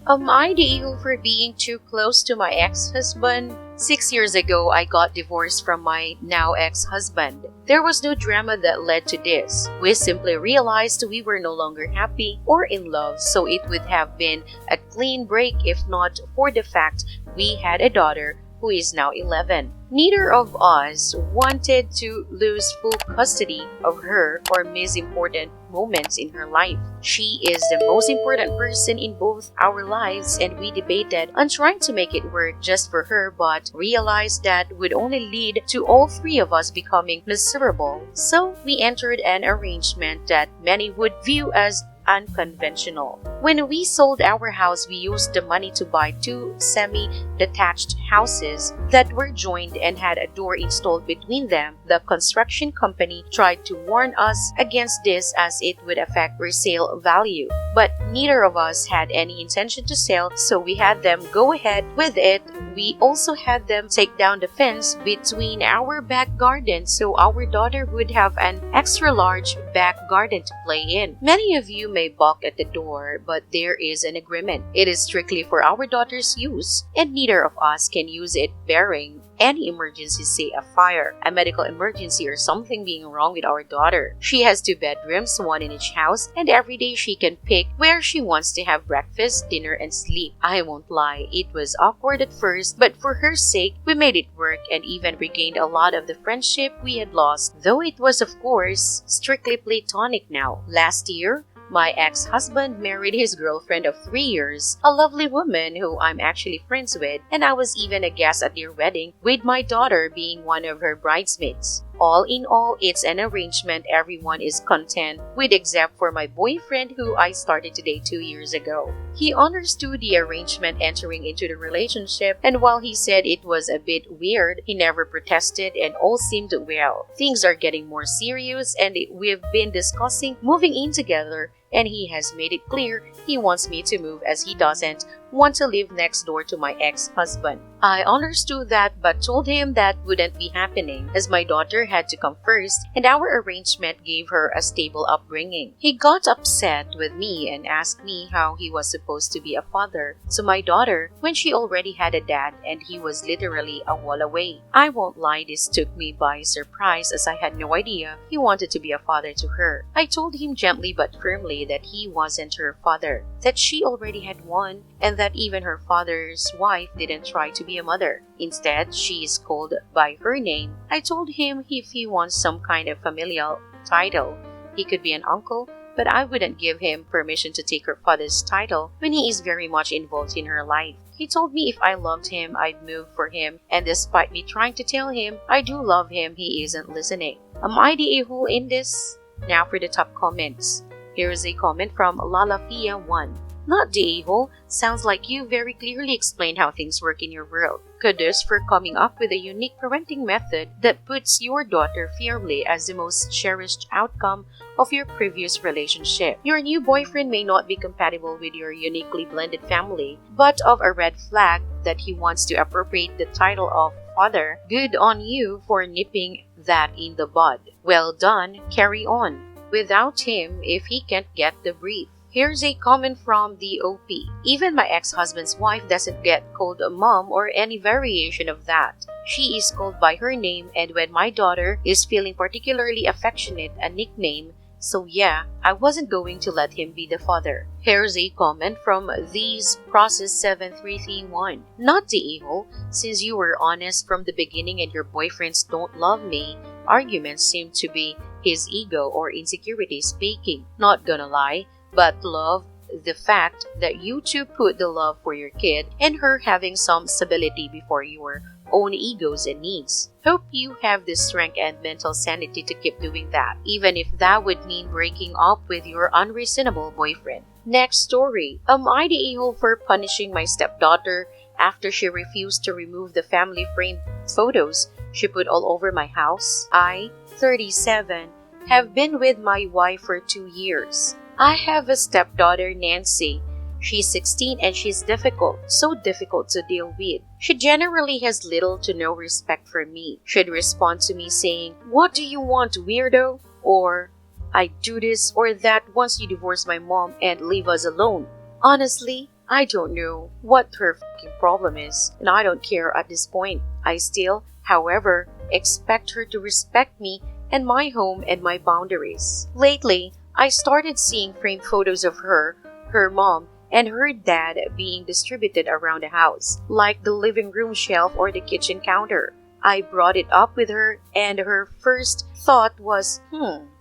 Am I the ego for being too close to my ex-husband? 6 years ago, I got divorced from my now ex-husband. There was no drama that led to this. We simply realized we were no longer happy or in love, so it would have been a clean break if not for the fact we had a daughter who is now 11. Neither of us wanted to lose full custody of her or miss important moments in her life. She is the most important person in both our lives, and we debated on trying to make it work just for her, but realized that would only lead to all three of us becoming miserable. So we entered an arrangement that many would view as unconventional. When we sold our house, we used the money to buy two semi-detached houses that were joined and had a door installed between them. The construction company tried to warn us against this as it would affect resale value, but neither of us had any intention to sell, so we had them go ahead with it. We also had them take down the fence between our back garden so our daughter would have an extra large back garden to play in. Many of you may balk at the door, but there is an agreement. It is strictly for our daughter's use, and neither of us can use it barring any emergency, say a fire, a medical emergency, or something being wrong with our daughter. She has 2 bedrooms, one in each house, and every day she can pick where she wants to have breakfast, dinner, and sleep. I won't lie, it was awkward at first, but for her sake, we made it work and even regained a lot of the friendship we had lost, though it was, of course, strictly platonic now. Last year, my ex-husband married his girlfriend of 3 years, a lovely woman who I'm actually friends with, and I was even a guest at their wedding, with my daughter being one of her bridesmaids. All in all, it's an arrangement everyone is content with except for my boyfriend who I started to date 2 years ago. He understood the arrangement entering into the relationship, and while he said it was a bit weird, he never protested and all seemed well. Things are getting more serious and we've been discussing moving in together, and he has made it clear he wants me to move as he doesn't want to live next door to my ex-husband. I understood that but told him that wouldn't be happening as my daughter had to come first and our arrangement gave her a stable upbringing. He got upset with me and asked me how he was supposed to be a father to my daughter when she already had a dad and he was literally a wall away. I won't lie, this took me by surprise as I had no idea he wanted to be a father to her. I told him gently but firmly that he wasn't her father, that she already had one, and that even her father's wife didn't try to be a mother. Instead, she is called by her name. I told him if he wants some kind of familial title, he could be an uncle, but I wouldn't give him permission to take her father's title when he is very much involved in her life. He told me if I loved him, I'd move for him, and despite me trying to tell him I do love him, he isn't listening. Am I the a-hole in this? Now for the top comments. Here is a comment from Lalafia1. Not the a-hole, sounds like you very clearly explained how things work in your world. Kudos for coming up with a unique parenting method that puts your daughter firmly as the most cherished outcome of your previous relationship. Your new boyfriend may not be compatible with your uniquely blended family, but of a red flag that he wants to appropriate the title of father. Good on you for nipping that in the bud. Well done, carry on. Without him, if he can't get the brief. Here's a comment from the OP. Even my ex-husband's wife doesn't get called a mom or any variation of that. She is called by her name, and when my daughter is feeling particularly affectionate, a nickname. So yeah, I wasn't going to let him be the father. Here's a comment from These Process 7331. Not the a-hole, since you were honest from the beginning and your boyfriends don't love me, arguments seem to be his ego or insecurity speaking. Not gonna lie, but love the fact that you two put the love for your kid and her having some stability before your own egos and needs. Hope you have the strength and mental sanity to keep doing that, even if that would mean breaking up with your unreasonable boyfriend. Next story. Am I the a-hole for punishing my stepdaughter after she refused to remove the family framed photos she put all over my house? I, 37, have been with my wife for 2 years. I have a stepdaughter, Nancy. She's 16 and she's difficult, so difficult to deal with. She generally has little to no respect for me. She'd respond to me saying, "What do you want, weirdo?" Or, "I do this or that once you divorce my mom and leave us alone." Honestly, I don't know what her fucking problem is, and I don't care at this point. I still, however, expect her to respect me and my home and my boundaries. Lately, I started seeing framed photos of her mom, and her dad being distributed around the house, like the living room shelf or the kitchen counter. I brought it up with her, and her first thought was,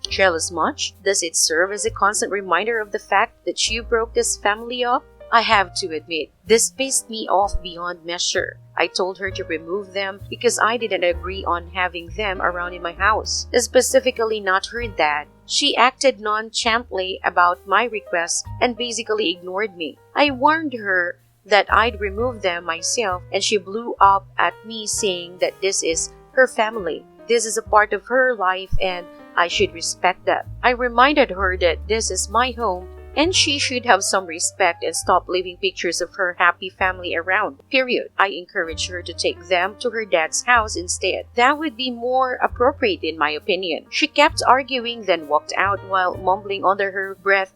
jealous much? Does it serve as a constant reminder of the fact that you broke this family up? I have to admit, this pissed me off beyond measure. I told her to remove them because I didn't agree on having them around in my house, specifically not her dad. She acted nonchalantly about my request and basically ignored me. I warned her that I'd remove them myself, and she blew up at me saying that this is her family. This is a part of her life and I should respect that. I reminded her that this is my home and she should have some respect and stop leaving pictures of her happy family around. Period. I encouraged her to take them to her dad's house instead. That would be more appropriate in my opinion. She kept arguing, then walked out while mumbling under her breath,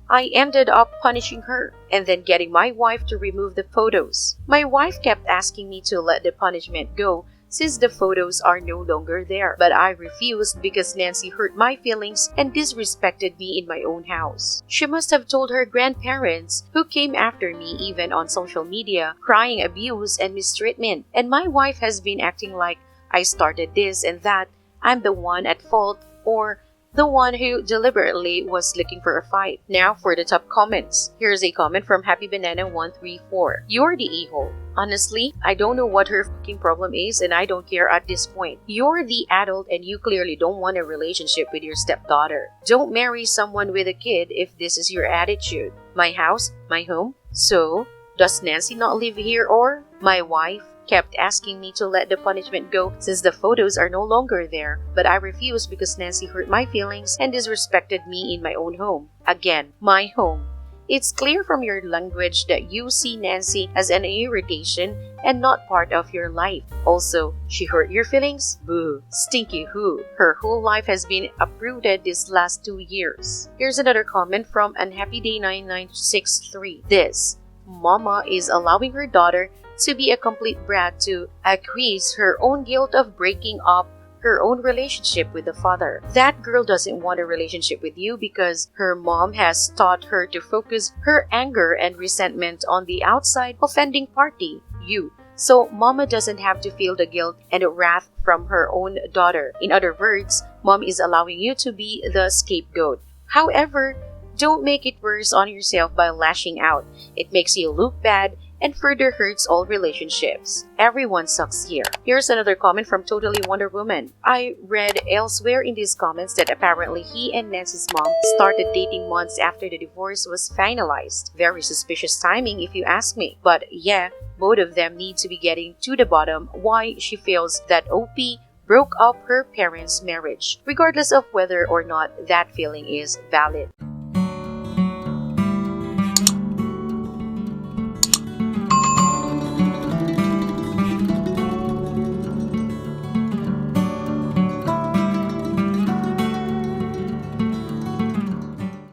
I ended up punishing her and then getting my wife to remove the photos. My wife kept asking me to let the punishment go since the photos are no longer there, but I refused because Nancy hurt my feelings and disrespected me in my own house. She must have told her grandparents, who came after me even on social media, crying abuse and mistreatment, and my wife has been acting like I started this and that, I'm the one at fault, or the one who deliberately was looking for a fight. Now for the top comments. Here's a comment from Happy Banana 134. You're the a-hole. Honestly, I don't know what her fucking problem is and I don't care at this point. You're the adult and you clearly don't want a relationship with your stepdaughter. Don't marry someone with a kid if this is your attitude. My house, my home. So, does Nancy not live here or? My wife kept asking me to let the punishment go since the photos are no longer there, but I refused because Nancy hurt my feelings and disrespected me in my own home. Again, my home. It's clear from your language that you see Nancy as an irritation and not part of your life. Also, she hurt your feelings? Boo. Stinky who? Her whole life has been uprooted these last 2 years. Here's another comment from UnhappyDay9963. This mama is allowing her daughter to be a complete brat to acquiesce her own guilt of breaking up her own relationship with the father. That girl doesn't want a relationship with you because her mom has taught her to focus her anger and resentment on the outside offending party, you. So mama doesn't have to feel the guilt and the wrath from her own daughter. In other words, mom is allowing you to be the scapegoat. However, don't make it worse on yourself by lashing out. It makes you look bad and further hurts all relationships. Everyone sucks here. Here's another comment from Totally Wonder Woman. I read elsewhere in these comments that apparently he and Nancy's mom started dating months after the divorce was finalized. Very suspicious timing if you ask me. But yeah, both of them need to be getting to the bottom why she feels that OP broke up her parents' marriage, regardless of whether or not that feeling is valid.